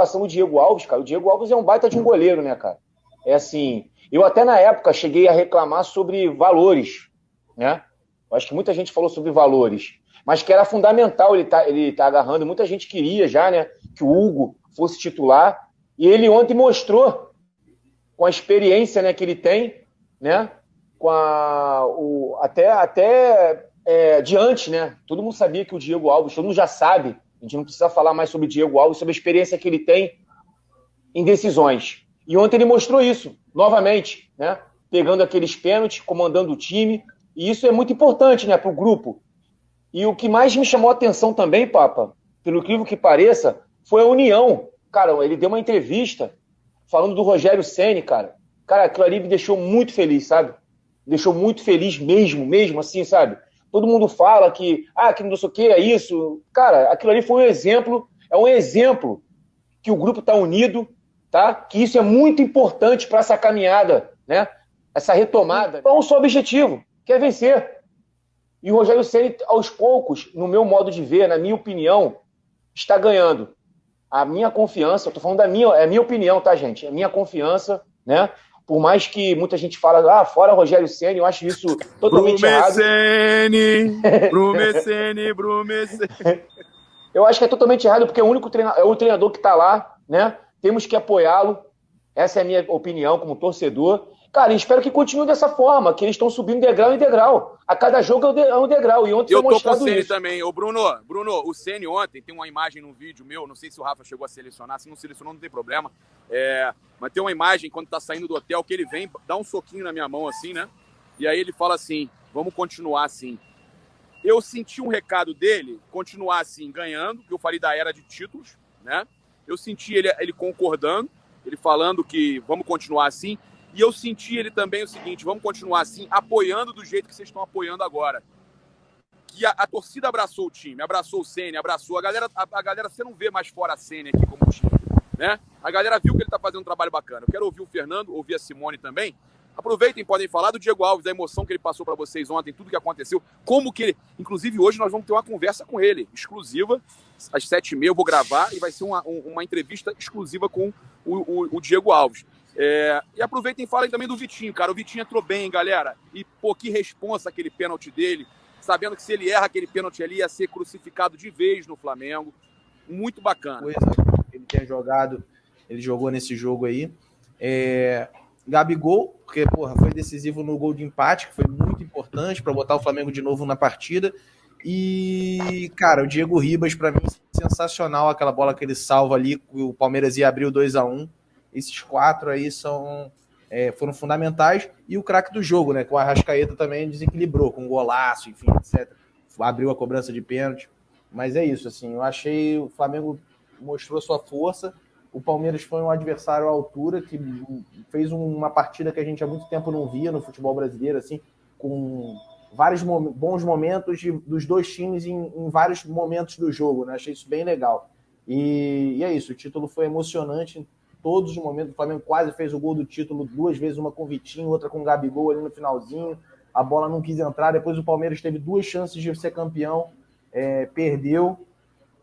relação ao Diego Alves, cara, o Diego Alves é um baita de um goleiro, né, cara? É assim, eu até na época cheguei a reclamar sobre valores, né? Eu acho que muita gente falou sobre valores, mas que era fundamental ele tá agarrando. Muita gente queria já, né, que o Hugo fosse titular, e ele ontem mostrou, com a experiência, né, que ele tem, né, com diante, né? Todo mundo sabia que o Diego Alves, todo mundo já sabe, a gente não precisa falar mais sobre o Diego Alves, sobre a experiência que ele tem em decisões. E ontem ele mostrou isso, novamente, né? Pegando aqueles pênaltis, comandando o time, e isso é muito importante, né, para o grupo. E o que mais me chamou a atenção também, Papa, pelo incrível que pareça, foi a união. Cara, ele deu uma entrevista falando do Rogério Ceni, cara. Cara, aquilo ali me deixou muito feliz, sabe? Me deixou muito feliz mesmo, assim, sabe? Todo mundo fala que não sei o que, é isso. Cara, aquilo ali foi um exemplo que o grupo está unido, tá? Que isso é muito importante para essa caminhada, né? Essa retomada. Então, o seu objetivo, que é vencer. E o Rogério Ceni, aos poucos, no meu modo de ver, na minha opinião, está ganhando. A minha confiança, eu tô falando é a minha opinião, tá, gente? É a minha confiança, né? Por mais que muita gente fala, fora Rogério Ceni, eu acho isso totalmente errado. Brumeceni. Eu acho que é totalmente errado, porque é o treinador que está lá, né? Temos que apoiá-lo. Essa é a minha opinião como torcedor. Cara, espero que continue dessa forma, que eles estão subindo degrau em degrau. A cada jogo é um degrau. E ontem eu foi mostrado isso. Eu tô com o Ceni também. Ô, Bruno, o Ceni ontem, tem uma imagem num vídeo meu, não sei se o Rafa chegou a selecionar, se não selecionou não tem problema. Mas tem uma imagem, quando tá saindo do hotel, que ele vem, dá um soquinho na minha mão assim, né? E aí ele fala assim, vamos continuar assim. Eu senti um recado dele, continuar assim, ganhando, que eu falei da era de títulos, né? Eu senti ele concordando, ele falando que vamos continuar assim. E eu senti ele também o seguinte, vamos continuar assim, apoiando do jeito que vocês estão apoiando agora. Que a torcida abraçou o time, abraçou o Ceni, abraçou a galera, você não vê mais fora a Ceni aqui como time, né? A galera viu que ele tá fazendo um trabalho bacana. Eu quero ouvir o Fernando, ouvir a Simone também. Aproveitem, podem falar do Diego Alves, da emoção que ele passou para vocês ontem, tudo que aconteceu, como que ele... Inclusive, hoje nós vamos ter uma conversa com ele, exclusiva, às 7h30 eu vou gravar, e vai ser uma entrevista exclusiva com o Diego Alves. E aproveitem e falem também do Vitinho, cara. O Vitinho entrou bem, galera. E, que responsa aquele pênalti dele, sabendo que se ele erra aquele pênalti ali, ia ser crucificado de vez no Flamengo. Muito bacana. Coisa que ele tem jogado, ele jogou nesse jogo aí. Gabigol, porque, foi decisivo no gol de empate, que foi muito importante para botar o Flamengo de novo na partida. E, cara, o Diego Ribas, para mim, sensacional aquela bola que ele salva ali, o Palmeiras ia abrir o 2-1. Esses 4 aí foram fundamentais. E o craque do jogo, né? Que o Arrascaeta também desequilibrou, com golaço, enfim, etc. Abriu a cobrança de pênalti. Mas é isso, assim. Eu achei o Flamengo mostrou sua força. O Palmeiras foi um adversário à altura, que fez uma partida que a gente há muito tempo não via no futebol brasileiro, assim, com vários bons momentos dos dois times em vários momentos do jogo, né? Achei isso bem legal. E é isso, o título foi emocionante em todos os momentos. O Flamengo quase fez o gol do título 2 vezes, uma com o Vitinho, outra com o Gabigol ali no finalzinho. A bola não quis entrar, depois o Palmeiras teve 2 chances de ser campeão, perdeu.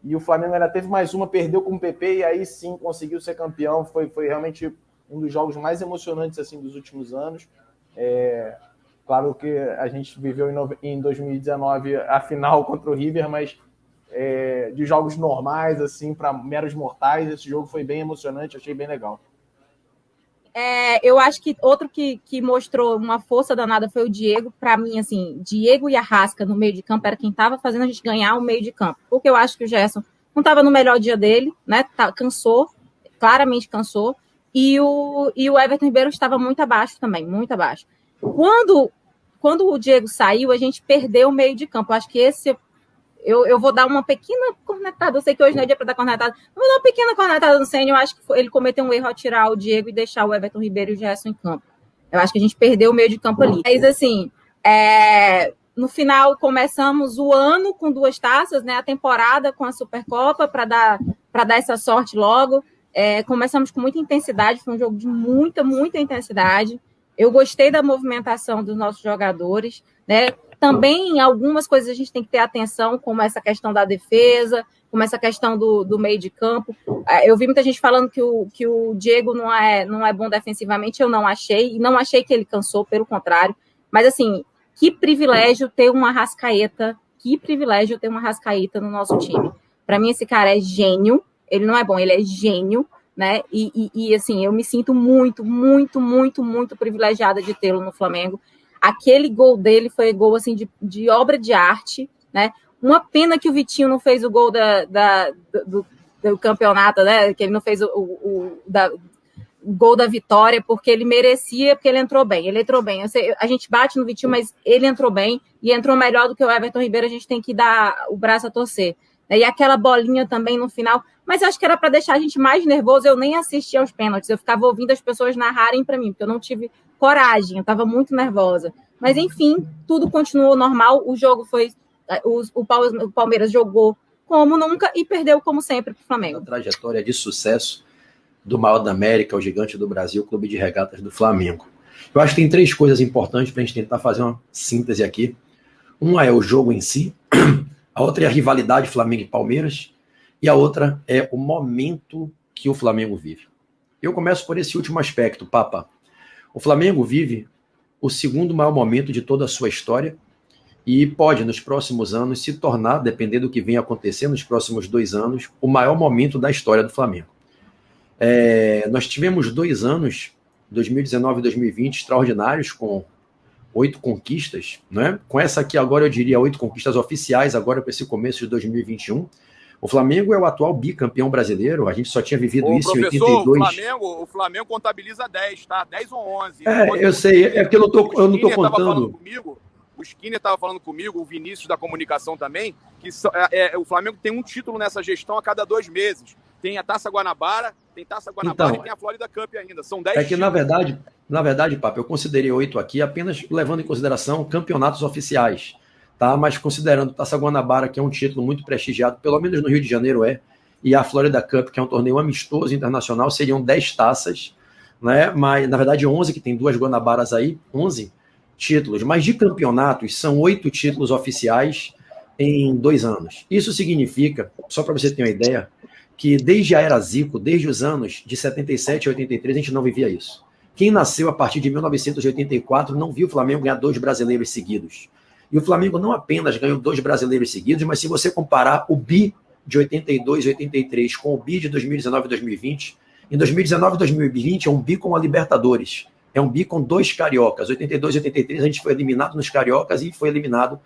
E o Flamengo ainda teve mais uma, perdeu com o PP e aí sim conseguiu ser campeão. Foi realmente um dos jogos mais emocionantes assim, dos últimos anos. Claro que a gente viveu em 2019 a final contra o River, mas de jogos normais, assim, para meros mortais, esse jogo foi bem emocionante, achei bem legal. Eu acho que outro que mostrou uma força danada foi o Diego. Para mim, assim, Diego e Arrasca no meio de campo era quem estava fazendo a gente ganhar o meio de campo. Porque eu acho que o Gerson não estava no melhor dia dele, né? Cansou, claramente cansou. E o Everton Ribeiro estava muito abaixo também, muito abaixo. Quando o Diego saiu, a gente perdeu o meio de campo. Eu acho que esse... Eu vou dar uma pequena cornetada. Eu sei que hoje não é dia para dar cornetada. Eu vou dar uma pequena cornetada no Ceni. Eu acho que ele cometeu um erro ao tirar o Diego e deixar o Everton Ribeiro e o Gerson em campo. Eu acho que a gente perdeu o meio de campo ali. Mas, assim, no final, começamos o ano com 2 taças, né? A temporada com a Supercopa, para dar essa sorte logo. Começamos com muita intensidade. Foi um jogo de muita, muita intensidade. Eu gostei da movimentação dos nossos jogadores, né? Também algumas coisas a gente tem que ter atenção, como essa questão da defesa, como essa questão do meio de campo. Eu vi muita gente falando que o Diego não é bom defensivamente, eu não achei, e não achei que ele cansou, pelo contrário. Mas, assim, que privilégio ter uma Arrascaeta, no nosso time. Para mim, esse cara é gênio, ele não é bom, ele é gênio, né? E assim, eu me sinto muito, muito, muito, muito privilegiada de tê-lo no Flamengo. Aquele gol dele foi gol, assim, de obra de arte, né? Uma pena que o Vitinho não fez o gol do campeonato, né? Que ele não fez o gol da vitória, porque ele merecia, porque ele entrou bem. A gente bate no Vitinho, mas ele entrou bem e entrou melhor do que o Everton Ribeiro. A gente tem que dar o braço a torcer. E aquela bolinha também no final, mas acho que era para deixar a gente mais nervoso. Eu nem assisti aos pênaltis, eu ficava ouvindo as pessoas narrarem para mim, porque eu não tive coragem, eu estava muito nervosa. Mas enfim, tudo continuou normal, o jogo foi... O Palmeiras jogou como nunca e perdeu como sempre para o Flamengo. A trajetória de sucesso do maior da América, o gigante do Brasil, o Clube de Regatas do Flamengo. Eu acho que tem 3 coisas importantes para a gente tentar fazer uma síntese aqui. Uma é o jogo em si, a outra é a rivalidade Flamengo e Palmeiras, e a outra é o momento que o Flamengo vive. Eu começo por esse último aspecto, Papa. O Flamengo vive o segundo maior momento de toda a sua história e pode, nos próximos anos, se tornar, dependendo do que venha acontecer nos próximos 2 anos, o maior momento da história do Flamengo. Nós tivemos 2 anos, 2019 e 2020, extraordinários, com 8 conquistas, né? Com essa aqui agora eu diria 8 conquistas oficiais, agora para esse começo de 2021. O Flamengo é o atual bicampeão brasileiro, a gente só tinha vivido isso em 82. O Flamengo contabiliza 10, tá? 10 ou 11. Eu sei, é porque eu não estou contando. O Skinner estava falando comigo, o Vinícius da comunicação também, que o Flamengo tem um título nessa gestão a cada 2 meses. Tem a Taça Guanabara, e tem a Florida Cup ainda. São 10 títulos. Na verdade, Papo, eu considerei 8 aqui apenas levando em consideração campeonatos oficiais, tá? Mas considerando Taça Guanabara, que é um título muito prestigiado, pelo menos no Rio de Janeiro e a Florida Cup, que é um torneio amistoso internacional, seriam 10 taças, né? Mas, na verdade, 11, que tem 2 Guanabaras aí, 11 títulos, mas de campeonatos são 8 títulos oficiais em 2 anos. Isso significa, só para você ter uma ideia, que desde a era Zico, desde os anos de 77 a 83, a gente não vivia isso. Quem nasceu a partir de 1984 não viu o Flamengo ganhar 2 brasileiros seguidos. E o Flamengo não apenas ganhou 2 brasileiros seguidos, mas se você comparar o bi de 82 e 83 com o bi de 2019 e 2020, em 2019 e 2020 é um bi com a Libertadores. É um bi com 2 cariocas. 82 e 83 a gente foi eliminado nos cariocas e foi eliminado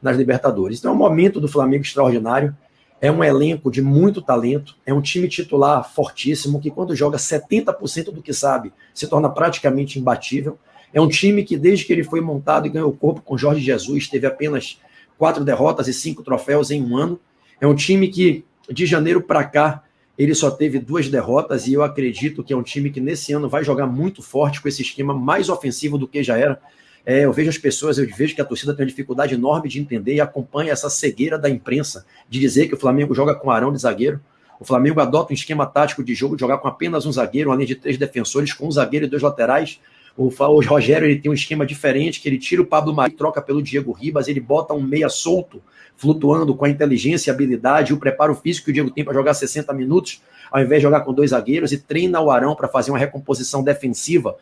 nas Libertadores. Então é um momento do Flamengo extraordinário. É um elenco de muito talento, é um time titular fortíssimo, que quando joga 70% do que sabe, se torna praticamente imbatível. É um time que, desde que ele foi montado e ganhou corpo com Jorge Jesus, teve apenas 4 derrotas e 5 troféus em um ano. É um time que, de janeiro para cá, ele só teve 2 derrotas, e eu acredito que é um time que nesse ano vai jogar muito forte com esse esquema mais ofensivo do que já era. Eu vejo as pessoas, eu vejo que a torcida tem uma dificuldade enorme de entender e acompanha essa cegueira da imprensa de dizer que o Flamengo joga com Arão de zagueiro. O Flamengo adota um esquema tático de jogo de jogar com apenas um zagueiro, além de 3 defensores, com um zagueiro e 2 laterais. O Rogério ele tem um esquema diferente, que ele tira o Pablo Mari, troca pelo Diego Ribas, ele bota um meia solto, flutuando com a inteligência e habilidade, o preparo físico que o Diego tem para jogar 60 minutos, ao invés de jogar com 2 zagueiros, e treina o Arão para fazer uma recomposição defensiva.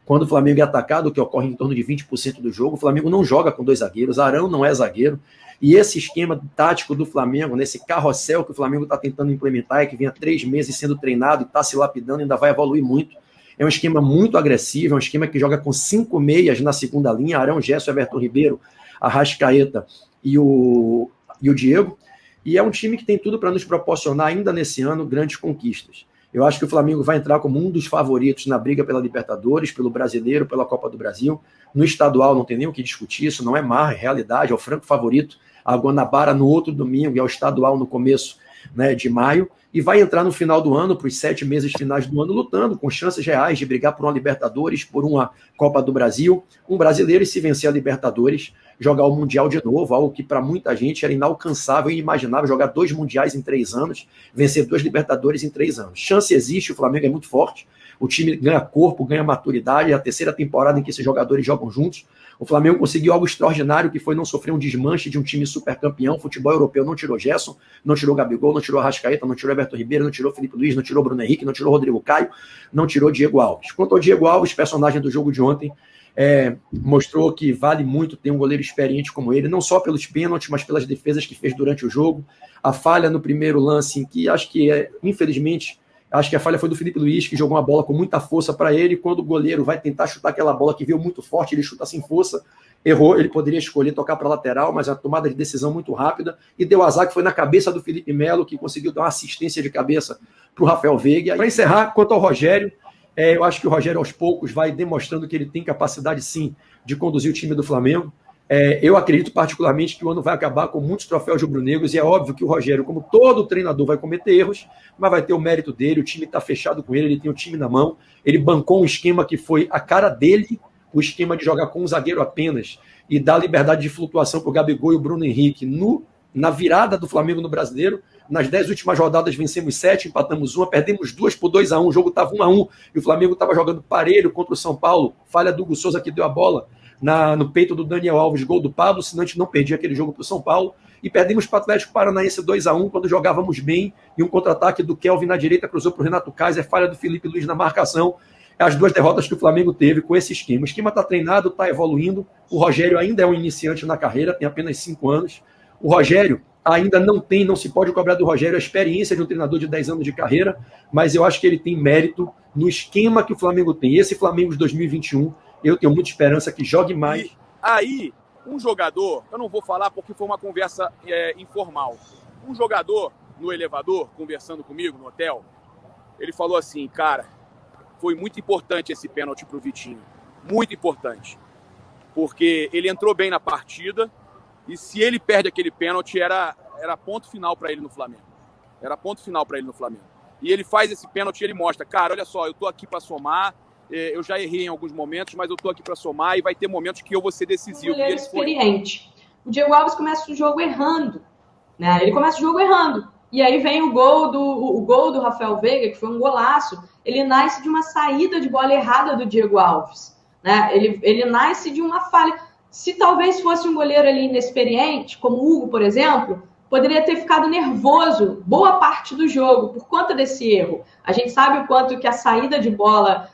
Quando o Flamengo é atacado, que ocorre em torno de 20% do jogo, o Flamengo não joga com 2 zagueiros, Arão não é zagueiro, e esse esquema tático do Flamengo, nesse carrossel que o Flamengo está tentando implementar, e que vem há 3 meses sendo treinado e está se lapidando, ainda vai evoluir muito, é um esquema muito agressivo, é um esquema que joga com 5 meias na segunda linha, Arão, Gerson, Everton Ribeiro, Arrascaeta e o Diego, e é um time que tem tudo para nos proporcionar ainda nesse ano grandes conquistas. Eu acho que o Flamengo vai entrar como um dos favoritos na briga pela Libertadores, pelo Brasileiro, pela Copa do Brasil. No estadual não tem nem o que discutir, isso não é má, é realidade, é o franco favorito. A Guanabara no outro domingo e ao estadual no começo, né, de maio. E vai entrar no final do ano, para os 7 meses finais do ano, lutando com chances reais de brigar por uma Libertadores, por uma Copa do Brasil, um brasileiro, e se vencer a Libertadores, jogar o Mundial de novo, algo que para muita gente era inalcançável e inimaginável, jogar 2 Mundiais em 3 anos, vencer 2 Libertadores em 3 anos. Chance existe, o Flamengo é muito forte, o time ganha corpo, ganha maturidade, é a terceira temporada em que esses jogadores jogam juntos. O Flamengo conseguiu algo extraordinário, que foi não sofrer um desmanche de um time super campeão. Futebol europeu não tirou Gerson, não tirou Gabigol, não tirou Arrascaeta, não tirou Everton Ribeiro, não tirou Felipe Luiz, não tirou Bruno Henrique, não tirou Rodrigo Caio, não tirou Diego Alves. Quanto ao Diego Alves, personagem do jogo de ontem, mostrou que vale muito ter um goleiro experiente como ele, não só pelos pênaltis, mas pelas defesas que fez durante o jogo. A falha no primeiro lance, em que acho que, infelizmente, acho que a falha foi do Felipe Luiz, que jogou uma bola com muita força para ele. Quando o goleiro vai tentar chutar aquela bola que veio muito forte, ele chuta sem força, errou. Ele poderia escolher tocar para a lateral, mas a tomada de decisão muito rápida, e deu azar que foi na cabeça do Felipe Melo, que conseguiu dar uma assistência de cabeça para o Rafael Veiga. Para encerrar, quanto ao Rogério, eu acho que o Rogério, aos poucos, vai demonstrando que ele tem capacidade, sim, de conduzir o time do Flamengo. Eu acredito particularmente que o ano vai acabar com muitos troféus rubro-negros, e é óbvio que o Rogério, como todo treinador, vai cometer erros, mas vai ter o mérito dele, o time está fechado com ele, ele tem o time na mão, ele bancou um esquema que foi a cara dele, o esquema de jogar com um zagueiro apenas e dar liberdade de flutuação para o Gabigol e o Bruno Henrique na virada do Flamengo no Brasileiro. Nas 10 últimas rodadas vencemos 7, empatamos 1, perdemos 2 por 2-1, o jogo estava 1-1 e o Flamengo estava jogando parelho contra o São Paulo, falha do Hugo Souza que deu a bola no peito do Daniel Alves, gol do Pablo, senão a gente não perdia aquele jogo para o São Paulo, e perdemos para o Atlético Paranaense 2-1, quando jogávamos bem, e um contra-ataque do Kelvin na direita cruzou para o Renato Kaiser, falha do Felipe Luiz na marcação. As 2 derrotas que o Flamengo teve com esse esquema. O esquema está treinado, está evoluindo, o Rogério ainda é um iniciante na carreira, tem apenas 5 anos, o Rogério ainda não se pode cobrar do Rogério a experiência de um treinador de 10 anos de carreira, mas eu acho que ele tem mérito no esquema que o Flamengo tem. Esse Flamengo de 2021, eu tenho muita esperança que jogue mais. E aí, um jogador, eu não vou falar porque foi uma conversa informal, um jogador no elevador, conversando comigo no hotel, ele falou assim, cara, foi muito importante esse pênalti pro Vitinho, muito importante, porque ele entrou bem na partida, e se ele perde aquele pênalti, era ponto final para ele no Flamengo. Era ponto final para ele no Flamengo. E ele faz esse pênalti e ele mostra, cara, olha só, eu tô aqui para somar, eu já errei em alguns momentos, mas eu tô aqui para somar e vai ter momentos que eu vou ser decisivo. Um goleiro experiente. O Diego Alves começa o jogo errando, né? Ele começa o jogo errando. E aí vem o gol do Rafael Veiga, que foi um golaço. Ele nasce de uma saída de bola errada do Diego Alves, né? Ele nasce de uma falha. Se talvez fosse um goleiro ali inexperiente, como o Hugo, por exemplo, poderia ter ficado nervoso boa parte do jogo por conta desse erro. A gente sabe o quanto que a saída de bola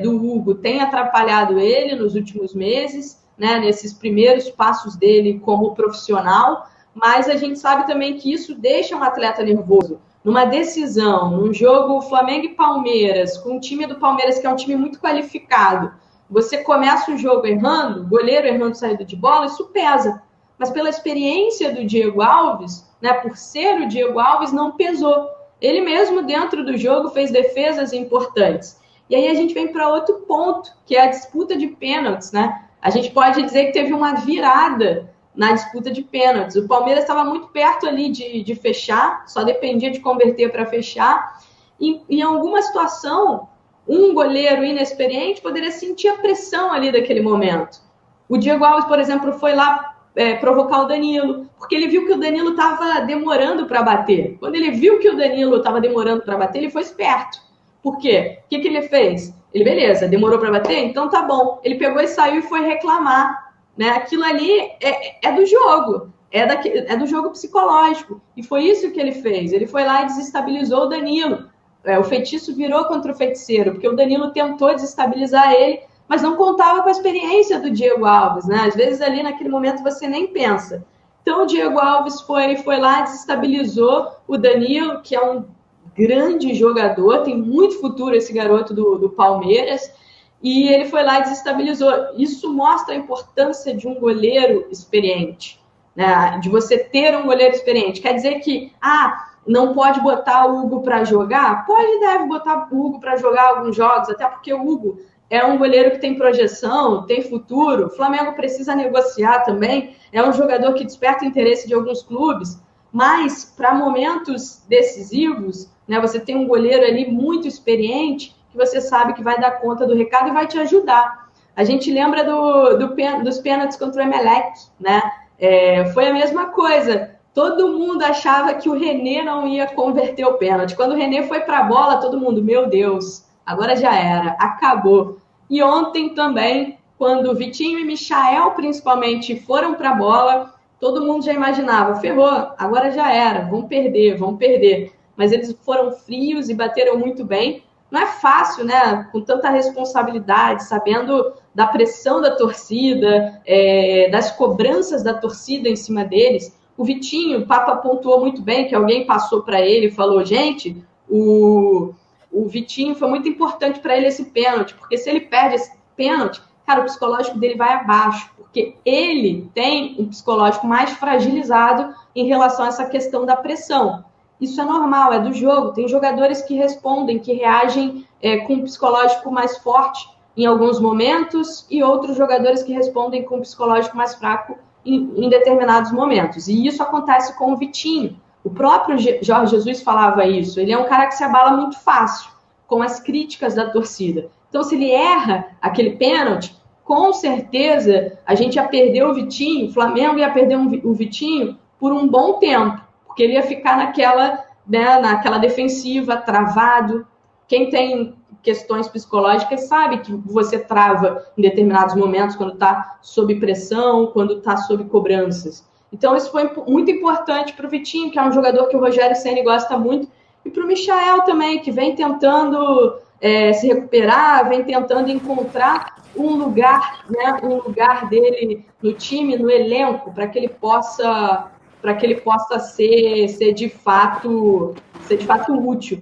do Hugo tem atrapalhado ele nos últimos meses, né, nesses primeiros passos dele como profissional, mas a gente sabe também que isso deixa um atleta nervoso. Numa decisão, num jogo Flamengo e Palmeiras, com o time do Palmeiras, que é um time muito qualificado, você começa o jogo errando, goleiro errando saída de bola, isso pesa. Mas pela experiência do Diego Alves, né, por ser o Diego Alves, não pesou. Ele mesmo, dentro do jogo, fez defesas importantes. E aí a gente vem para outro ponto, que é a disputa de pênaltis, né? A gente pode dizer que teve uma virada na disputa de pênaltis. O Palmeiras estava muito perto ali de fechar, só dependia de converter para fechar. E em alguma situação, um goleiro inexperiente poderia sentir a pressão ali daquele momento. O Diego Alves, por exemplo, foi lá provocar o Danilo, porque ele viu que o Danilo estava demorando para bater. Quando ele viu que o Danilo estava demorando para bater, ele foi esperto. Por quê? O que ele fez? Ele, beleza, demorou para bater? Então tá bom. Ele pegou e saiu e foi reclamar. Né? Aquilo ali é do jogo, é do jogo psicológico. E foi isso que ele fez. Ele foi lá e desestabilizou o Danilo. O feitiço virou contra o feiticeiro, porque o Danilo tentou desestabilizar ele, mas não contava com a experiência do Diego Alves, né? Às vezes ali naquele momento você nem pensa. Então o Diego Alves foi lá, desestabilizou o Danilo, que é um grande jogador, tem muito futuro esse garoto do Palmeiras, e ele foi lá e desestabilizou. Isso mostra a importância de um goleiro experiente, né? De você ter um goleiro experiente. Quer dizer que, não pode botar o Hugo para jogar? Pode e deve botar o Hugo para jogar alguns jogos, até porque o Hugo é um goleiro que tem projeção, tem futuro. O Flamengo precisa negociar também. É um jogador que desperta o interesse de alguns clubes. Mas, para momentos decisivos, né, você tem um goleiro ali muito experiente que você sabe que vai dar conta do recado e vai te ajudar. A gente lembra dos pênaltis contra o Emelec, né? Foi a mesma coisa. Todo mundo achava que o René não ia converter o pênalti. Quando o René foi para a bola, todo mundo, meu Deus, agora já era, acabou. E ontem também, quando Vitinho e Michael, principalmente, foram para a bola, todo mundo já imaginava, ferrou, agora já era, vão perder. Mas eles foram frios e bateram muito bem. Não é fácil, né? Com tanta responsabilidade, sabendo da pressão da torcida, das cobranças da torcida em cima deles. O Vitinho, o Papa pontuou muito bem, que alguém passou para ele e falou, gente, o Vitinho foi muito importante para ele esse pênalti, porque se ele perde esse pênalti, cara, o psicológico dele vai abaixo, porque ele tem um psicológico mais fragilizado em relação a essa questão da pressão. Isso é normal, é do jogo. Tem jogadores que respondem, que reagem com um psicológico mais forte em alguns momentos e outros jogadores que respondem com um psicológico mais fraco em determinados momentos. E isso acontece com o Vitinho. O próprio Jorge Jesus falava isso. Ele é um cara que se abala muito fácil com as críticas da torcida. Então, se ele erra aquele pênalti, com certeza a gente ia perder o Vitinho, o Flamengo ia perder o Vitinho por um bom tempo, porque ele ia ficar naquela defensiva, travado. Quem tem questões psicológicas sabe que você trava em determinados momentos, quando está sob pressão, quando está sob cobranças. Então, isso foi muito importante para o Vitinho, que é um jogador que o Rogério Ceni gosta muito, e para o Michael também, que vem tentando se recuperar, vem tentando encontrar um lugar dele no time, no elenco, para que ele possa ser de fato útil.